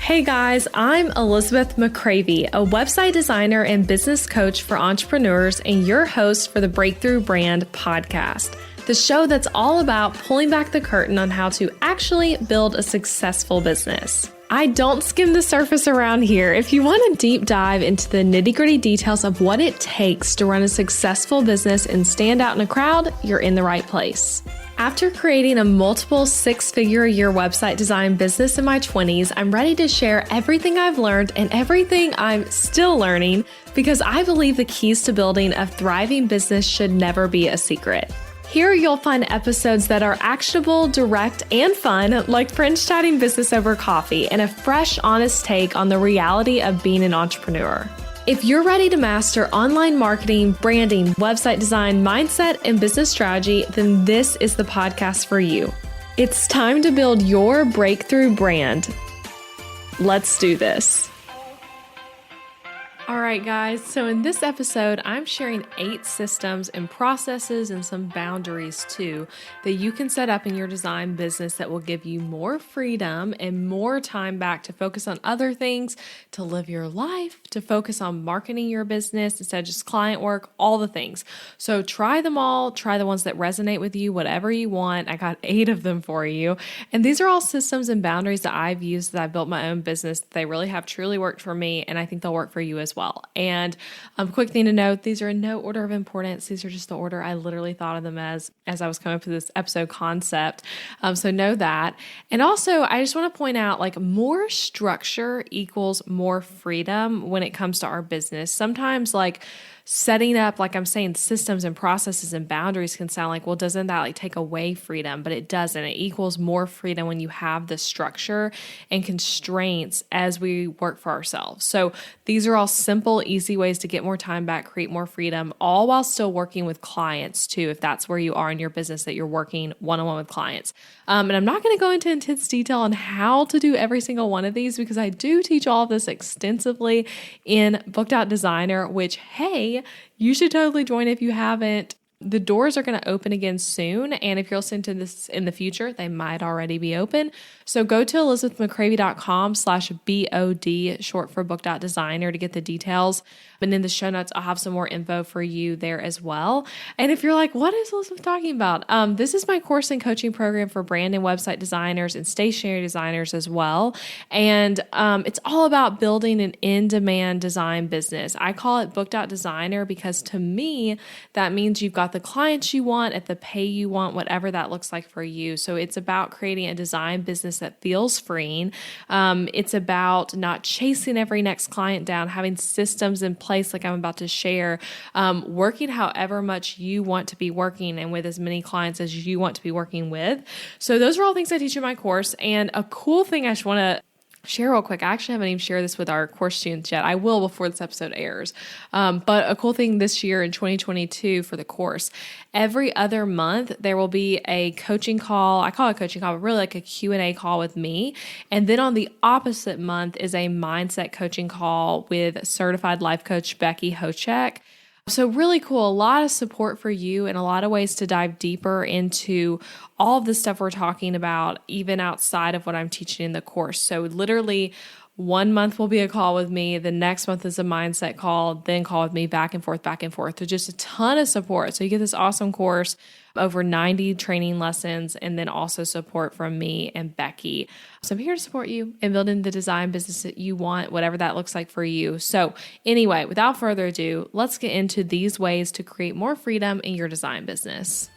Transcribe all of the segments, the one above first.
Hey guys, I'm Elizabeth McCravey, a website designer and business coach for entrepreneurs and your host for the Breakthrough Brand podcast, the show that's all about pulling back the curtain on how to actually build a successful business. I don't skim the surface around here. If you want a deep dive into the nitty-gritty details of what it takes to run a successful business and stand out in a crowd, you're in the right place. After creating a multiple six-figure-a-year website design business in my 20s, I'm ready to share everything I've learned and everything I'm still learning because I believe the keys to building a thriving business should never be a secret. Here you'll find episodes that are actionable, direct, and fun, like friends chatting business over coffee, and a fresh, honest take on the reality of being an entrepreneur. If you're ready to master online marketing, branding, website design, mindset, and business strategy, then this is the podcast for you. It's time to build your breakthrough brand. Let's do this. All right, guys. So in this episode, I'm sharing 8 systems and processes and some boundaries too that you can set up in your design business that will give you more freedom and more time back to focus on other things, to live your life, to focus on marketing your business instead of just client work, all the things. So try them all, try the ones that resonate with you, whatever you want. I got 8 of them for you. And these are all systems and boundaries that I've used that I built my own business. They really have truly worked for me, and I think they'll work for you as well. And quick thing to note, these are in no order of importance. These are just the order I literally thought of them as I was coming up with this episode concept. So know that. And also, I just want to point out, like, more structure equals more freedom when it comes to our business. Sometimes, like, setting up, like I'm saying, systems and processes and boundaries can sound like, well, doesn't that like take away freedom? But it doesn't. It equals more freedom when you have the structure and constraints as we work for ourselves. So these are all simple, easy ways to get more time back, create more freedom, all while still working with clients too, if that's where you are in your business, that you're working one-on-one with clients. And I'm not going to go into intense detail on how to do every single one of these because I do teach all of this extensively in Booked Out Designer, which, hey, you should totally join if you haven't. The doors are going to open again soon. And if you're listening to this in the future, they might already be open. So go to elizabethmccravey.com/BOD, short for Booked Out Designer, to get the details. And in the show notes, I'll have some more info for you there as well. And if you're like, what is Elizabeth talking about? This is my course and coaching program for brand and website designers and stationery designers as well. And it's all about building an in-demand design business. I call it Booked Out Designer because to me, that means you've got the clients you want at the pay you want, whatever that looks like for you. So it's about creating a design business that feels freeing. It's about not chasing every next client down, having systems in place like I'm about to share, working however much you want to be working and with as many clients as you want to be working with. So those are all things I teach in my course. And a cool thing I just want to share real quick. I actually haven't even shared this with our course students yet. I will before this episode airs. But a cool thing this year in 2022 for the course, every other month, there will be a coaching call. I call it a coaching call, but really like a Q&A call with me. And then on the opposite month is a mindset coaching call with certified life coach Becky Hochek. So really cool, a lot of support for you and a lot of ways to dive deeper into all of the stuff we're talking about, even outside of what I'm teaching in the course. So literally 1 month will be a call with me. The next month is a mindset call, then call with me, back and forth. There's just a ton of support. So you get this awesome course, over 90 training lessons, and then also support from me and Becky. So I'm here to support you in building the design business that you want, whatever that looks like for you. So anyway, without further ado, let's get into these ways to create more freedom in your design business.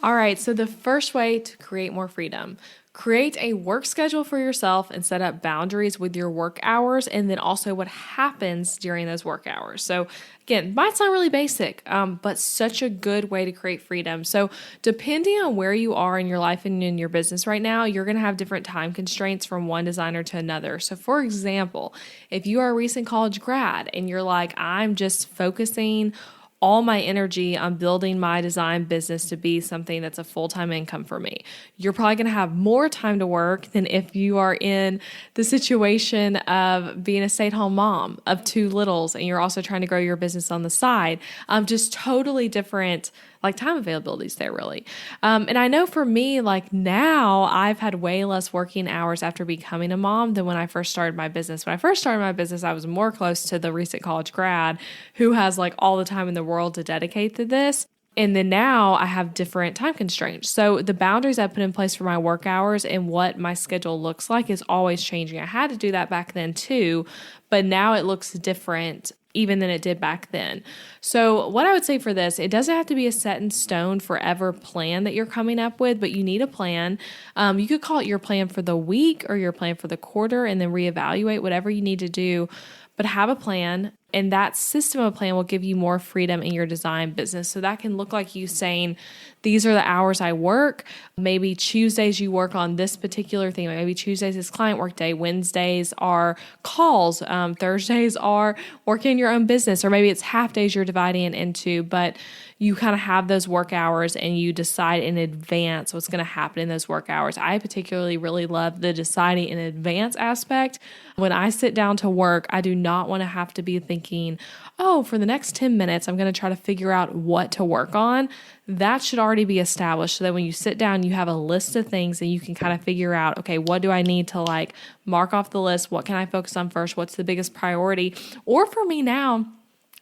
All right, so the first way to create more freedom, create a work schedule for yourself and set up boundaries with your work hours and then also what happens during those work hours. So again, might sound really basic, but such a good way to create freedom. So depending on where you are in your life and in your business right now, you're going to have different time constraints from one designer to another. So for example, if you are a recent college grad and you're like, I'm just focusing all my energy on building my design business to be something that's a full-time income for me, you're probably going to have more time to work than if you are in the situation of being a stay-at-home mom of 2 littles and you're also trying to grow your business on the side. Just totally different like time availability is there really. And I know for me, like now I've had way less working hours after becoming a mom than when I first started my business. When I first started my business, I was more close to the recent college grad who has like all the time in the world to dedicate to this. And then now I have different time constraints. So the boundaries I put in place for my work hours and what my schedule looks like is always changing. I had to do that back then too, but now it looks different even than it did back then. So what I would say for this, it doesn't have to be a set in stone forever plan that you're coming up with, but you need a plan. You could call it your plan for the week or your plan for the quarter and then reevaluate whatever you need to do, but have a plan. And that system of plan will give you more freedom in your design business. So that can look like you saying, these are the hours I work. Maybe Tuesdays you work on this particular thing. Maybe Tuesdays is client work day. Wednesdays are calls. Thursdays are working your own business. Or maybe it's half days you're dividing it into. But you kind of have those work hours and you decide in advance what's going to happen in those work hours. I particularly really love the deciding in advance aspect. When I sit down to work, I do not want to have to be thinking, oh, for the next 10 minutes, I'm going to try to figure out what to work on. That should already be established so that when you sit down, you have a list of things and you can kind of figure out, okay, what do I need to like mark off the list? What can I focus on first? What's the biggest priority? Or for me now,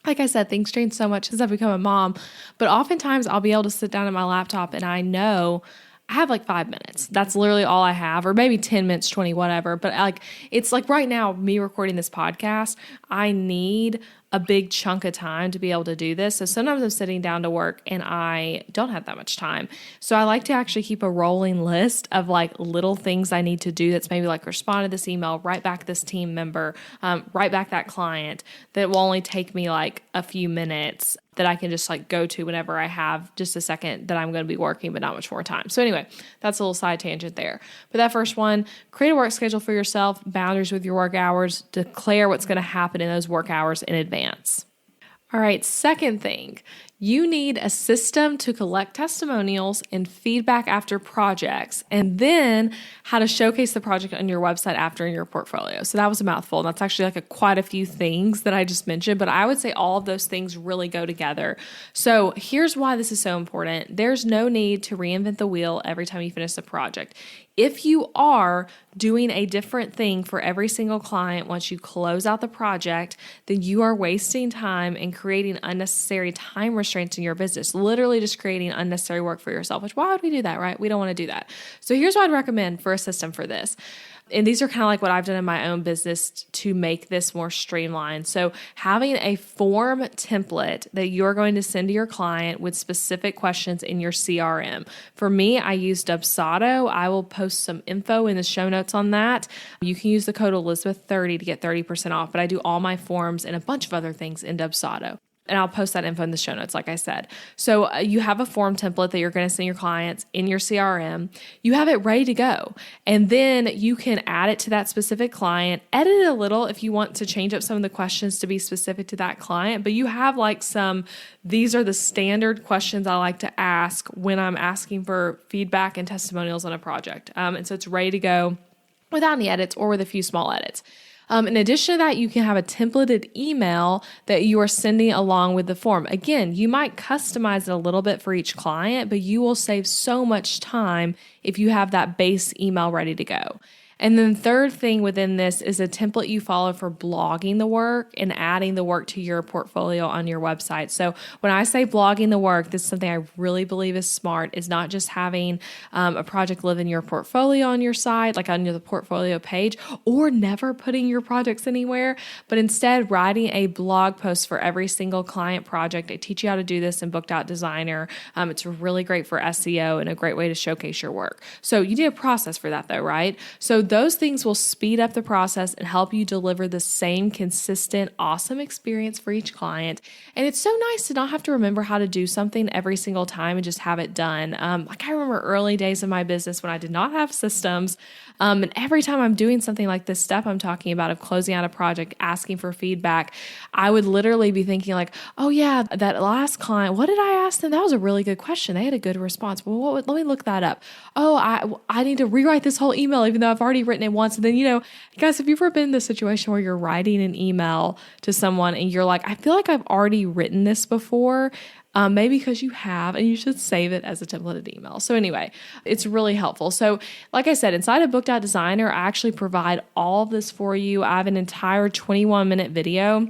like I said, things change so much since I've become a mom, but oftentimes I'll be able to sit down at my laptop and I know I have like 5 minutes. That's literally all I have, or maybe 10 minutes, 20, whatever. But like, it's like right now, me recording this podcast, I need a big chunk of time to be able to do this. So sometimes I'm sitting down to work and I don't have that much time. So I like to actually keep a rolling list of like little things I need to do. That's maybe like respond to this email, write back this team member, write back that client that will only take me like a few minutes that I can just like go to whenever I have just a second that I'm going to be working, but not much more time. So anyway, that's a little side tangent there. But that first one, create a work schedule for yourself, boundaries with your work hours, declare what's going to happen in those work hours in advance. All right, second thing, you need a system to collect testimonials and feedback after projects, and then how to showcase the project on your website after in your portfolio. So that was a mouthful. That's actually like quite a few things that I just mentioned, but I would say all of those things really go together. So here's why this is so important. There's no need to reinvent the wheel every time you finish a project. If you are doing a different thing for every single client once you close out the project, then you are wasting time and creating unnecessary time restraints in your business, literally just creating unnecessary work for yourself, which why would we do that, right? We don't want to do that. So here's what I'd recommend for a system for this. And these are kind of like what I've done in my own business to make this more streamlined. So having a form template that you're going to send to your client with specific questions in your CRM. For me, I use Dubsado. I will post some info in the show notes on that. You can use the code Elizabeth30 to get 30% off, but I do all my forms and a bunch of other things in Dubsado. And I'll post that info in the show notes, like I said. So you have a form template that you're going to send your clients in your CRM. You have it ready to go. And then you can add it to that specific client, edit it a little if you want to change up some of the questions to be specific to that client. But you have like these are the standard questions I like to ask when I'm asking for feedback and testimonials on a project. And so it's ready to go without any edits or with a few small edits. In addition to that, you can have a templated email that you are sending along with the form. Again, you might customize it a little bit for each client, but you will save so much time if you have that base email ready to go. And then third thing within this is a template you follow for blogging the work and adding the work to your portfolio on your website. So when I say blogging the work, this is something I really believe is smart. Is not just having a project live in your portfolio on your site, like on the portfolio page, or never putting your projects anywhere, but instead writing a blog post for every single client project. I teach you how to do this in Booked Out Designer. It's really great for SEO and a great way to showcase your work. So you need a process for that though, right? So those things will speed up the process and help you deliver the same consistent, awesome experience for each client. And it's so nice to not have to remember how to do something every single time and just have it done. Like I remember early days of my business when I did not have systems. And every time I'm doing something like this step I'm talking about of closing out a project, asking for feedback, I would literally be thinking like, oh yeah, that last client, what did I ask them? That was a really good question. They had a good response. Well, let me look that up. Oh, I need to rewrite this whole email even though I've already already written it once. And then, guys, have you ever been in the situation where you're writing an email to someone and you're like, I feel like I've already written this before? Maybe because you have, and you should save it as a templated email. So anyway, it's really helpful. So like I said, inside of Book.Designer, I actually provide all of this for you. I have an entire 21-minute video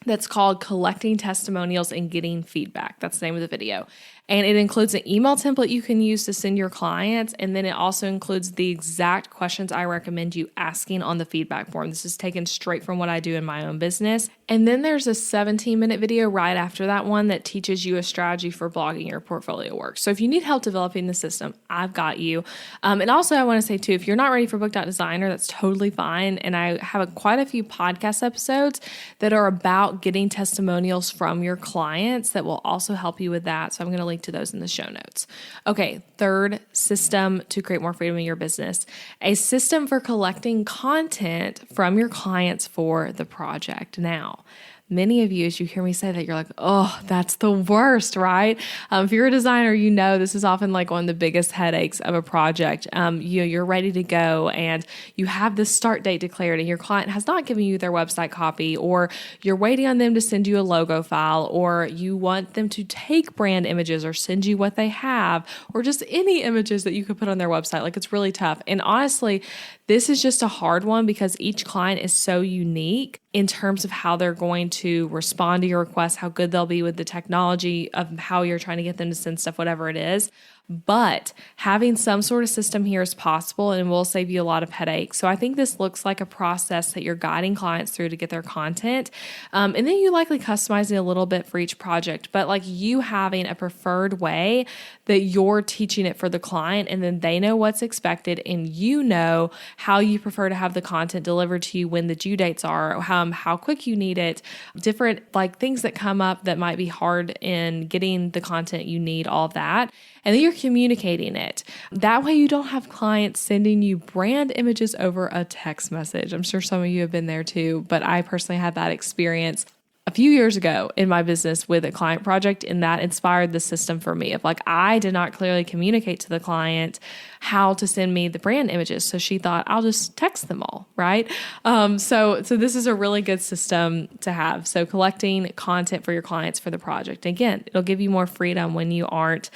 that's called Collecting Testimonials and Getting Feedback. That's the name of the video. And it includes an email template you can use to send your clients. And then it also includes the exact questions I recommend you asking on the feedback form. This is taken straight from what I do in my own business. And then there's a 17-minute video right after that one that teaches you a strategy for blogging your portfolio work. So if you need help developing the system, I've got you. And also I want to say too, if you're not ready for Book.Designer, that's totally fine. And I have quite a few podcast episodes that are about getting testimonials from your clients that will also help you with that. So I'm going to link to those in the show notes. Okay, third system to create more freedom in your business, a system for collecting content from your clients for the project. Now, many of you, as you hear me say that, you're like, oh, that's the worst, right? If you're a designer, this is often like one of the biggest headaches of a project. You're ready to go and you have this start date declared and your client has not given you their website copy, or you're waiting on them to send you a logo file, or you want them to take brand images or send you what they have, or just any images that you could put on their website. Like, it's really tough. And honestly, this is just a hard one because each client is so unique in terms of how they're going to respond to your requests, how good they'll be with the technology of how you're trying to get them to send stuff, whatever it is. But having some sort of system here is possible and will save you a lot of headaches. So I think this looks like a process that you're guiding clients through to get their content. And then you likely customize it a little bit for each project, but like you having a preferred way that you're teaching it for the client, and then they know what's expected and you know how you prefer to have the content delivered to you, when the due dates are, how quick you need it, different like things that come up that might be hard in getting the content you need, all of that. And then you're communicating it. That way you don't have clients sending you brand images over a text message. I'm sure some of you have been there too, but I personally had that experience a few years ago in my business with a client project, and that inspired the system for me of like, I did not clearly communicate to the client how to send me the brand images. So she thought, I'll just text them all, right? So this is a really good system to have. So collecting content for your clients for the project. Again, it'll give you more freedom when you aren't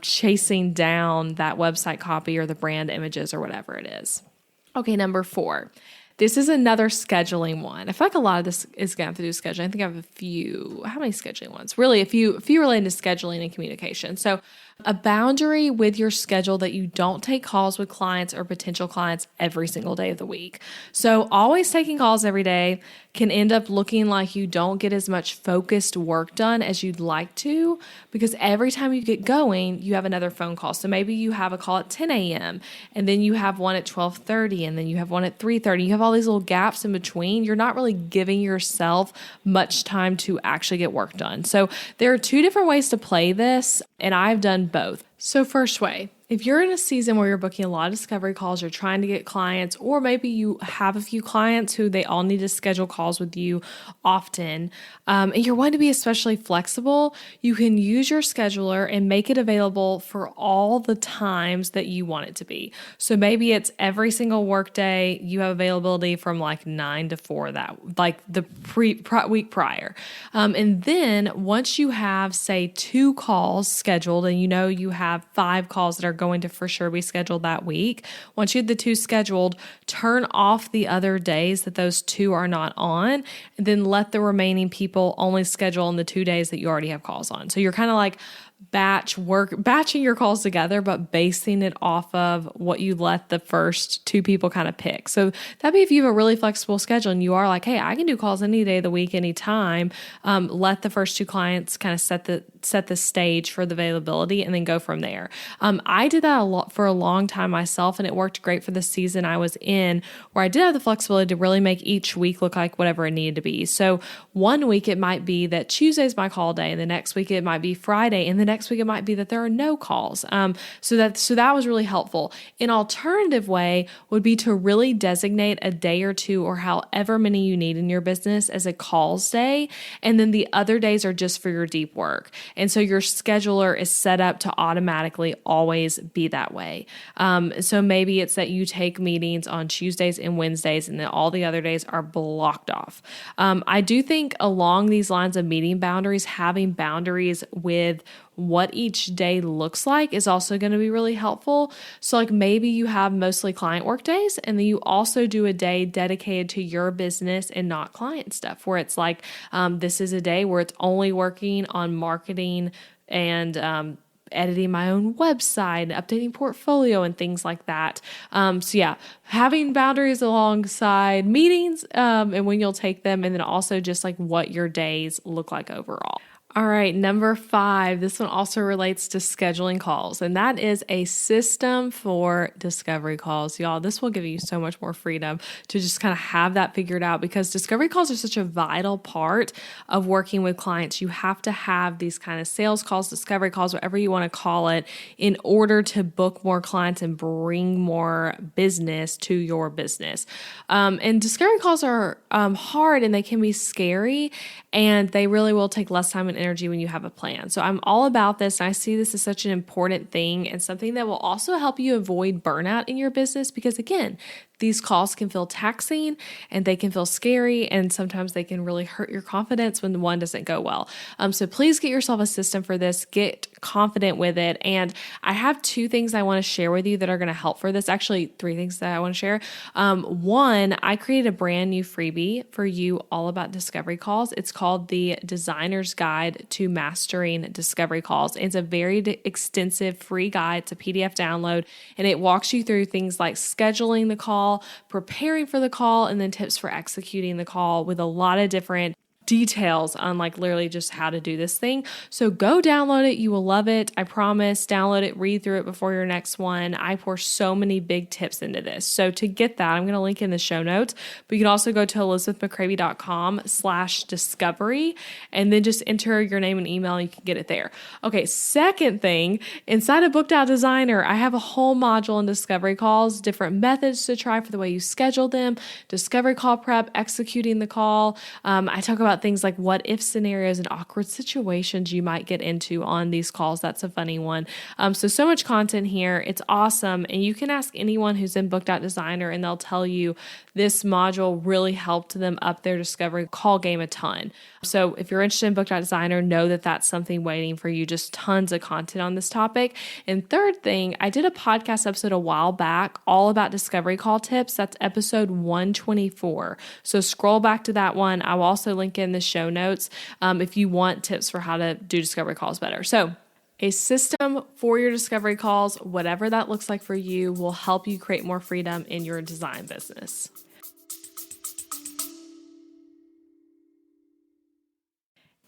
chasing down that website copy or the brand images or whatever it is. Okay, number 4. This is another scheduling one. I feel like a lot of this is going to have to do with scheduling. I think I have a few. How many scheduling ones? Really, a few related to scheduling and communication. So a boundary with your schedule that you don't take calls with clients or potential clients every single day of the week. So always taking calls every day can end up looking like you don't get as much focused work done as you'd like to, because every time you get going, you have another phone call. So maybe you have a call at 10 a.m. and then you have one at 12:30 and then you have one at 3:30. You have all these little gaps in between. You're not really giving yourself much time to actually get work done. So there are 2 different ways to play this, and I've done both. So first way, if you're in a season where you're booking a lot of discovery calls, you're trying to get clients, or maybe you have a few clients who they all need to schedule calls with you often, and you're wanting to be especially flexible, you can use your scheduler and make it available for all the times that you want it to be. So maybe it's every single workday you have availability from like 9 to 4, that like the week prior. And then once you have, say, 2 calls scheduled, and you have 5 calls that are going to for sure be scheduled that week. Once you have the 2 scheduled, turn off the other days that those 2 are not on, and then let the remaining people only schedule on the 2 days that you already have calls on. So you're kind of like batching your calls together, but basing it off of what you let the first 2 people kind of pick. So that'd be if you have a really flexible schedule and you are like, hey, I can do calls any day of the week, anytime. Let the first 2 clients kind of set the stage for the availability and then go from there. I did that for a long time myself, and it worked great for the season I was in, where I did have the flexibility to really make each week look like whatever it needed to be. So one week it might be that Tuesday's my call day, and the next week it might be Friday, and the next week it might be that there are no calls. So that was really helpful. An alternative way would be to really designate a day or 2 or however many you need in your business as a calls day, and then the other days are just for your deep work. And so your scheduler is set up to automatically always be that way. So maybe it's that you take meetings on Tuesdays and Wednesdays, and then all the other days are blocked off. I do think along these lines of meeting boundaries, having boundaries with what each day looks like is also going to be really helpful. So like maybe you have mostly client work days, and then you also do a day dedicated to your business and not client stuff, where it's like, this is a day where it's only working on marketing and, editing my own website, updating portfolio and things like that. So yeah, having boundaries alongside meetings, and when you'll take them, and then also just like what your days look like overall. All right, number 5, this one also relates to scheduling calls, and that is a system for discovery calls. Y'all, this will give you so much more freedom to just kind of have that figured out, because discovery calls are such a vital part of working with clients. You have to have these kind of sales calls, discovery calls, whatever you want to call it, in order to book more clients and bring more business to your business. And discovery calls are hard, and they can be scary, and they really will take less time and energy when you have a plan. So I'm all about this. And I see this as such an important thing, and something that will also help you avoid burnout in your business, because again, these calls can feel taxing and they can feel scary, and sometimes they can really hurt your confidence when the one doesn't go well. So please get yourself a system for this, get confident with it. And I have 2 things I want to share with you that are going to help for this. Actually, 3 things that I want to share. One, I created a brand new freebie for you all about discovery calls. It's called the Designer's Guide to Mastering Discovery Calls. It's a very extensive free guide. It's a PDF download, and it walks you through things like scheduling the call, preparing for the call, and then tips for executing the call, with a lot of different details on like literally just how to do this thing. So go download it. You will love it. I promise. Download it, read through it before your next one. I pour so many big tips into this. So to get that, I'm going to link in the show notes, but you can also go to elizabethmccravey.com/discovery and then just enter your name and email, and you can get it there. Okay. Second thing, inside of Booked Out Designer, I have a whole module in discovery calls, different methods to try for the way you schedule them, discovery call prep, executing the call. I talk about things like what if scenarios and awkward situations you might get into on these calls. That's a funny one. So much content here. It's awesome. And you can ask anyone who's in Booked Out Designer, and they'll tell you this module really helped them up their discovery call game a ton. So if you're interested in Booked Out Designer, know that that's something waiting for you. Just tons of content on this topic. And third thing, I did a podcast episode a while back all about discovery call tips. That's episode 124. So scroll back to that one. I will also link in the show notes if you want tips for how to do discovery calls better. So a system for your discovery calls, whatever that looks like for you, will help you create more freedom in your design business.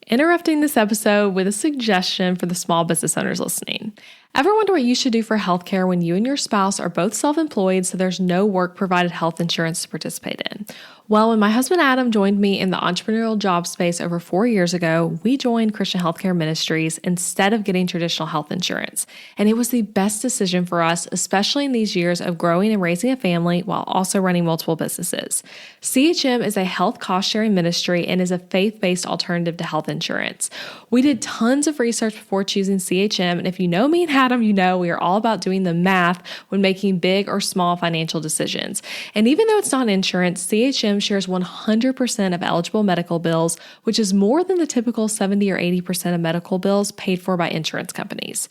Interrupting this episode with a suggestion for the small business owners listening. Ever wonder what you should do for healthcare when you and your spouse are both self-employed, so there's no work-provided health insurance to participate in? Well, when my husband Adam joined me in the entrepreneurial job space over 4 years ago, we joined Christian Healthcare Ministries instead of getting traditional health insurance. And it was the best decision for us, especially in these years of growing and raising a family while also running multiple businesses. CHM is a health cost-sharing ministry and is a faith-based alternative to health insurance. We did tons of research before choosing CHM, and if you know me and Adam, you know we are all about doing the math when making big or small financial decisions. And even though it's not insurance, CHM shares 100% of eligible medical bills, which is more than the typical 70 or 80% of medical bills paid for by insurance companies.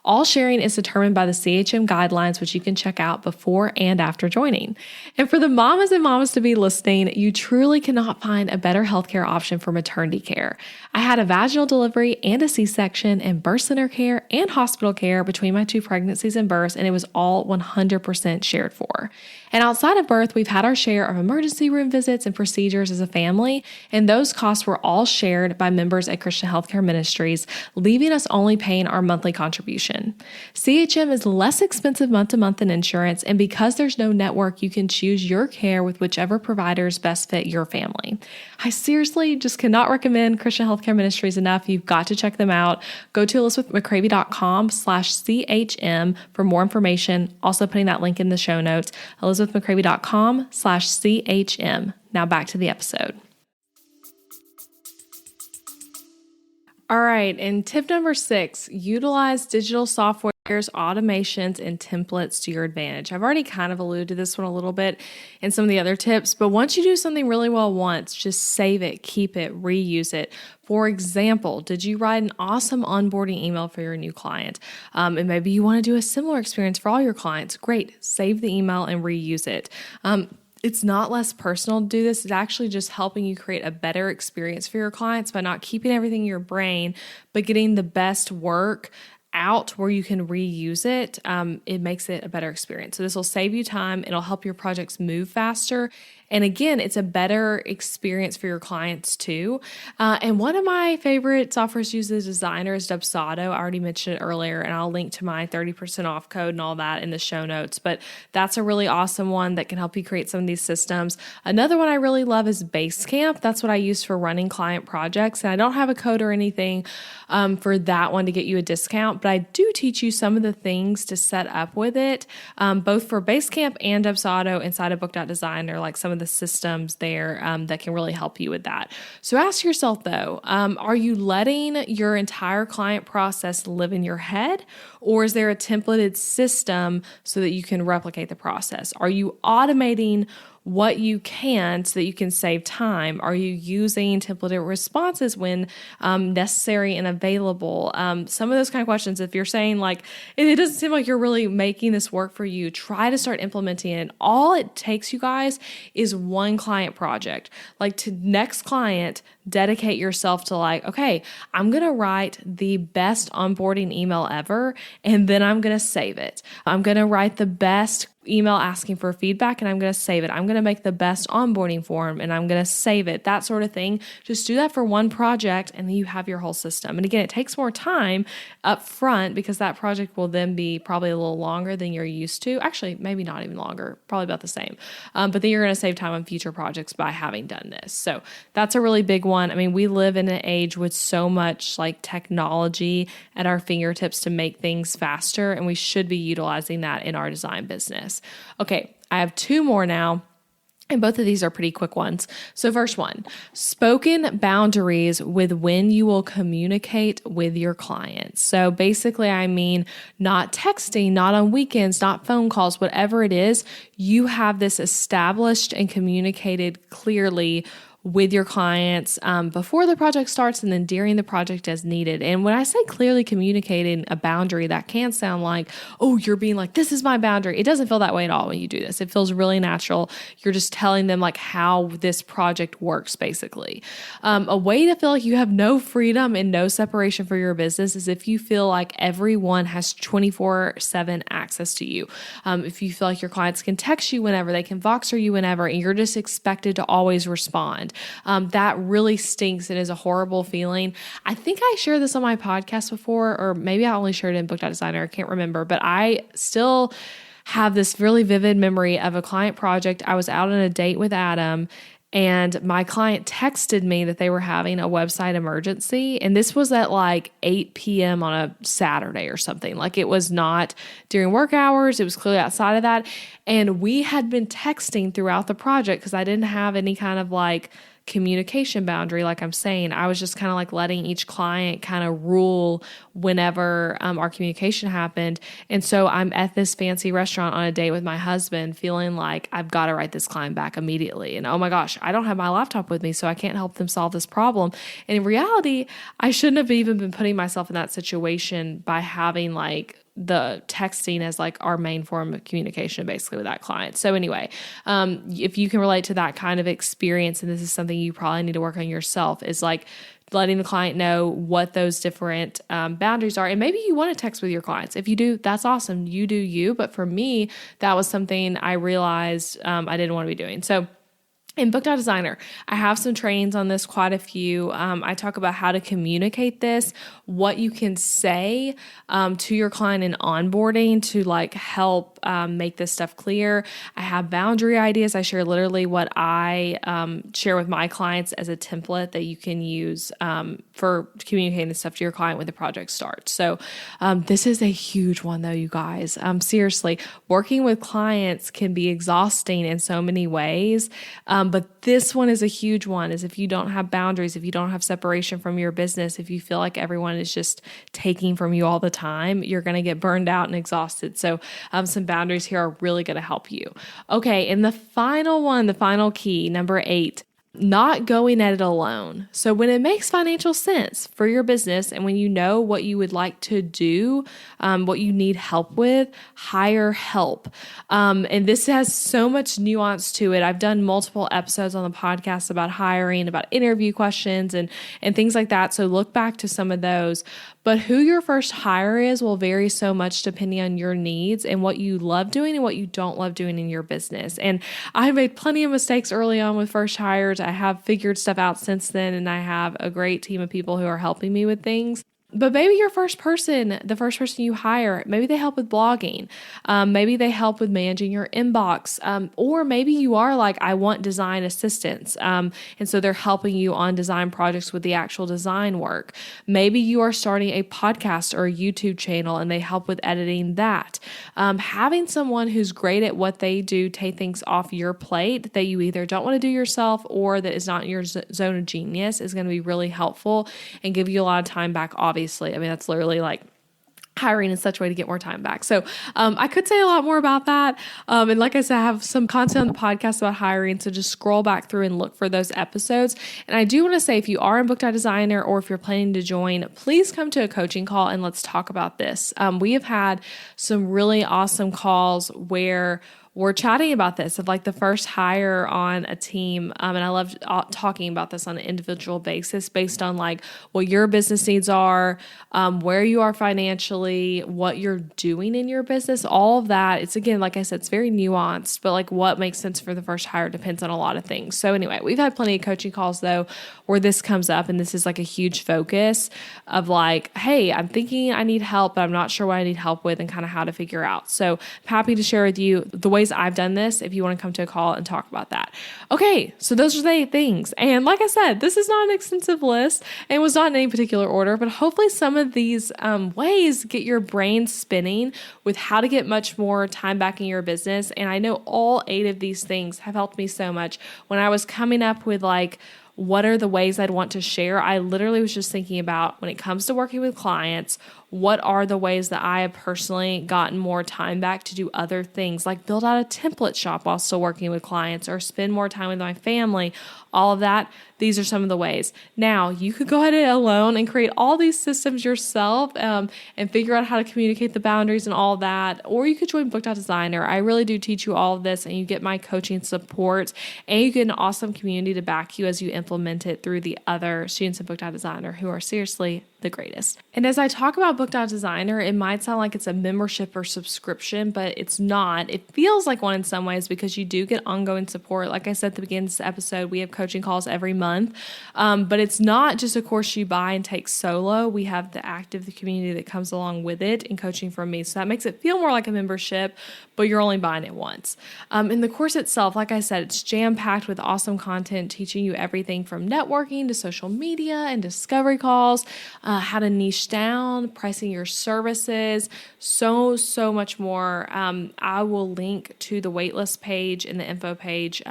All sharing is determined by the CHM guidelines, which you can check out before and after joining. And for the mamas and mamas to be listening, you truly cannot find a better healthcare option for maternity care. I had a vaginal delivery and a C-section and birth center care and hospital care between my 2 pregnancies and births, and it was all 100% shared for. And outside of birth, we've had our share of emergency room visits and procedures as a family, and those costs were all shared by members at Christian Healthcare Ministries, leaving us only paying our monthly contribution. CHM is less expensive month to month than insurance, and because there's no network, you can choose your care with whichever providers best fit your family. I seriously just cannot recommend Christian Healthcare Ministries enough. You've got to check them out. Go to elizabethmccravey.com/CHM for more information. Also putting that link in the show notes, elizabethmccravey.com/CHM. Now back to the episode. All right. And tip number 6, utilize digital software's automations and templates to your advantage. I've already kind of alluded to this one a little bit in some of the other tips, but once you do something really well once, just save it, keep it, reuse it. For example, did you write an awesome onboarding email for your new client? And maybe you want to do a similar experience for all your clients. Great. Save the email and reuse it. It's not less personal to do this. It's actually just helping you create a better experience for your clients by not keeping everything in your brain, but getting the best work out where you can reuse it. It makes it a better experience. So this will save you time. It'll help your projects move faster. And again, it's a better experience for your clients too. And one of my favorite softwares used as a designer is Dubsado. I already mentioned it earlier, and I'll link to my 30% off code and all that in the show notes. But that's a really awesome one that can help you create some of these systems. Another one I really love is Basecamp. That's what I use for running client projects. And I don't have a code or anything for that one to get you a discount, but I do teach you some of the things to set up with it, both for Basecamp and Dubsado inside of book.design, or like some of the systems there that can really help you with that. So ask yourself though, are you letting your entire client process live in your head, or is there a templated system so that you can replicate the process? Are you automating what you can so that you can save time? Are you using templated responses when necessary and available? Some of those kind of questions, if you're saying like, it doesn't seem like you're really making this work for you, try to start implementing it. All it takes, you guys, is one client project. Like to next client, dedicate yourself to like, okay, I'm going to write the best onboarding email ever, and then I'm going to save it. I'm going to write the best email asking for feedback, and I'm going to save it. I'm going to make the best onboarding form, and I'm going to save it. That sort of thing. Just do that for one project, and then you have your whole system. And again, it takes more time up front because that project will then be probably a little longer than you're used to. Actually, maybe not even longer, probably about the same. But then you're going to save time on future projects by having done this. So that's a really big one. I mean, we live in an age with so much like technology at our fingertips to make things faster, and we should be utilizing that in our design business. Okay, I have 2 more now. And both of these are pretty quick ones. So first one, spoken boundaries with when you will communicate with your clients. So basically, I mean, not texting, not on weekends, not phone calls, whatever it is, you have this established and communicated clearly with your clients before the project starts and then during the project as needed. And when I say clearly communicating a boundary, that can sound like, oh, you're being like, this is my boundary. It doesn't feel that way at all when you do this. It feels really natural. You're just telling them like how this project works, basically. A way to feel like you have no freedom and no separation for your business is if you feel like everyone has 24/7 access to you. If you feel like your clients can text you whenever, they can Voxer you whenever, and you're just expected to always respond. That really stinks. It is a horrible feeling. I think I shared this on my podcast before, or maybe I only shared it in book.designer. I can't remember, but I still have this really vivid memory of a client project. I was out on a date with Adam, and my client texted me that they were having a website emergency. And this was at like 8 p.m. on a Saturday or something. Like it was not during work hours. It was clearly outside of that. And we had been texting throughout the project because I didn't have any kind of like communication boundary. Like I'm saying, I was just kind of like letting each client kind of rule whenever our communication happened. And so I'm at this fancy restaurant on a date with my husband feeling like I've got to write this client back immediately. And oh my gosh, I don't have my laptop with me, so I can't help them solve this problem. And in reality, I shouldn't have even been putting myself in that situation by having like the texting as like our main form of communication basically with that client. So anyway, if you can relate to that kind of experience, and this is something you probably need to work on yourself, is like letting the client know what those different boundaries are. And maybe you want to text with your clients. If you do, that's awesome. You do you. But for me, that was something I realized I didn't want to be doing. So in book.designer, I have some trainings on this, quite a few. I talk about how to communicate this, what you can say to your client in onboarding to like help make this stuff clear. I have boundary ideas. I share literally what I share with my clients as a template that you can use for communicating this stuff to your client when the project starts. So this is a huge one though, you guys. Seriously, working with clients can be exhausting in so many ways. But this one is a huge one, is if you don't have boundaries, if you don't have separation from your business, if you feel like everyone is just taking from you all the time, you're going to get burned out and exhausted. So some boundaries here are really going to help you. Okay. And the final one, the final key, number 8, not going at it alone. So when it makes financial sense for your business and when you know what you would like to do, what you need help with, hire help. And this has so much nuance to it. I've done multiple episodes on the podcast about hiring, about interview questions and things like that. So look back to some of those. But who your first hire is will vary so much depending on your needs and what you love doing and what you don't love doing in your business. And I made plenty of mistakes early on with first hires. I have figured stuff out since then, and I have a great team of people who are helping me with things. But maybe your first person, the first person you hire, maybe they help with blogging. Maybe they help with managing your inbox. Or maybe you are like, I want design assistance. And so they're helping you on design projects with the actual design work. Maybe you are starting a podcast or a YouTube channel and they help with editing that. Having someone who's great at what they do take things off your plate that you either don't want to do yourself or that is not in your zone of genius is going to be really helpful and give you a lot of time back, obviously. I mean, that's literally like hiring in such a way to get more time back. So I could say a lot more about that. And like I said, I have some content on the podcast about hiring. So just scroll back through and look for those episodes. And I do want to say, if you are in Book.Designer or if you're planning to join, please come to a coaching call and let's talk about this. We have had some really awesome calls where we're chatting about this of like the first hire on a team. And I love talking about this on an individual basis based on like what your business needs are, where you are financially, what you're doing in your business, all of that. It's again, like I said, it's very nuanced, but like what makes sense for the first hire depends on a lot of things. So anyway, we've had plenty of coaching calls though, where this comes up and this is like a huge focus of like, hey, I'm thinking I need help, but I'm not sure what I need help with and kind of how to figure out. So I'm happy to share with you the ways I've done this if you want to come to a call and talk about that. Okay, so those are the 8 things. And like I said, this is not an extensive list and was not in any particular order, but hopefully some of these ways get your brain spinning with how to get much more time back in your business. And I know all 8 of these things have helped me so much. When I was coming up with like, what are the ways I'd want to share? I literally was just thinking about when it comes to working with clients, what are the ways that I have personally gotten more time back to do other things, like build out a template shop while still working with clients or spend more time with my family, all of that. These are some of the ways. Now, you could go at it alone and create all these systems yourself and figure out how to communicate the boundaries and all that. Or you could join Book.Designer. I really do teach you all of this and you get my coaching support and you get an awesome community to back you as you implement it through the other students of Book.Designer who are seriously the greatest. And as I talk about Book.Designer, it might sound like it's a membership or subscription, but it's not. It feels like one in some ways because you do get ongoing support. Like I said at the beginning of this episode, we have coaching calls every month, but it's not just a course you buy and take solo. We have the active community that comes along with it and coaching from me. So that makes it feel more like a membership, but you're only buying it once. In the course itself, like I said, it's jam-packed with awesome content teaching you everything from networking to social media and discovery calls, how to niche down, pricing your services, so much more. I will link to the waitlist page and the info page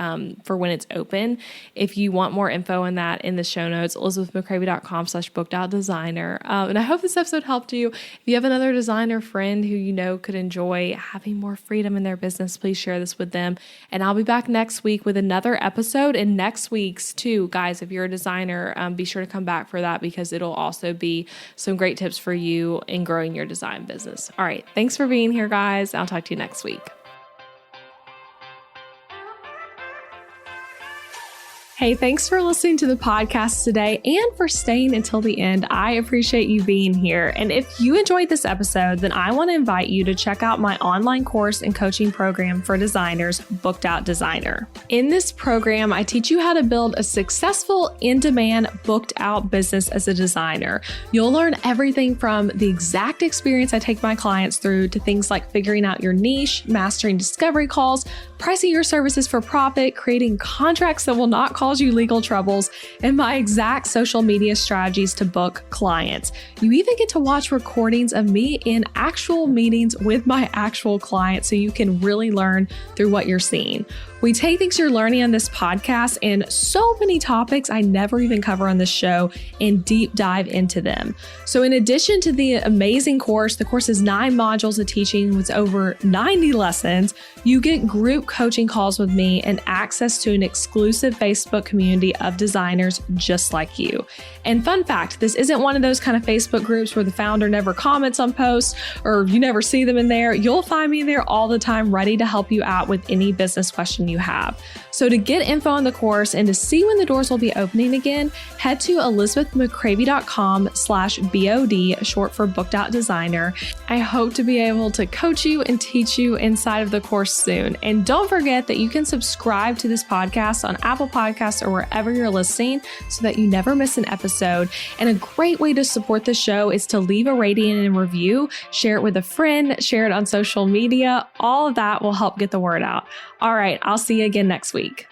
for when it's open. If you want more info on that in the show notes, elizabethmccravey.com/book.designer. And I hope this episode helped you. If you have another designer friend who you know could enjoy having more freedom in their business, please share this with them. And I'll be back next week with another episode. And next week's too, guys, if you're a designer, be sure to come back for that because it'll also be some great tips for you in growing your design business. All right. Thanks for being here, guys. I'll talk to you next week. Hey, thanks for listening to the podcast today and for staying until the end. I appreciate you being here. And if you enjoyed this episode, then I want to invite you to check out my online course and coaching program for designers, Book.Designer. In this program, I teach you how to build a successful in-demand booked out business as a designer. You'll learn everything from the exact experience I take my clients through to things like figuring out your niche, mastering discovery calls, pricing your services for profit, creating contracts that will not cause cause you legal troubles, and my exact social media strategies to book clients. You even get to watch recordings of me in actual meetings with my actual clients so you can really learn through what you're seeing. We take things you're learning on this podcast and so many topics I never even cover on this show and deep dive into them. So in addition to the amazing course, the course is 9 modules of teaching with over 90 lessons. You get group coaching calls with me and access to an exclusive Facebook community of designers just like you. And fun fact, this isn't one of those kind of Facebook groups where the founder never comments on posts or you never see them in there. You'll find me there all the time, ready to help you out with any business question you have. So to get info on the course and to see when the doors will be opening again, head to elizabethmccravey.com/BOD, short for Booked Out Designer. I hope to be able to coach you and teach you inside of the course soon. And don't forget that you can subscribe to this podcast on Apple Podcasts or wherever you're listening so that you never miss an episode. And a great way to support the show is to leave a rating and review, share it with a friend, share it on social media. All of that will help get the word out. All right, I'll see you again next week.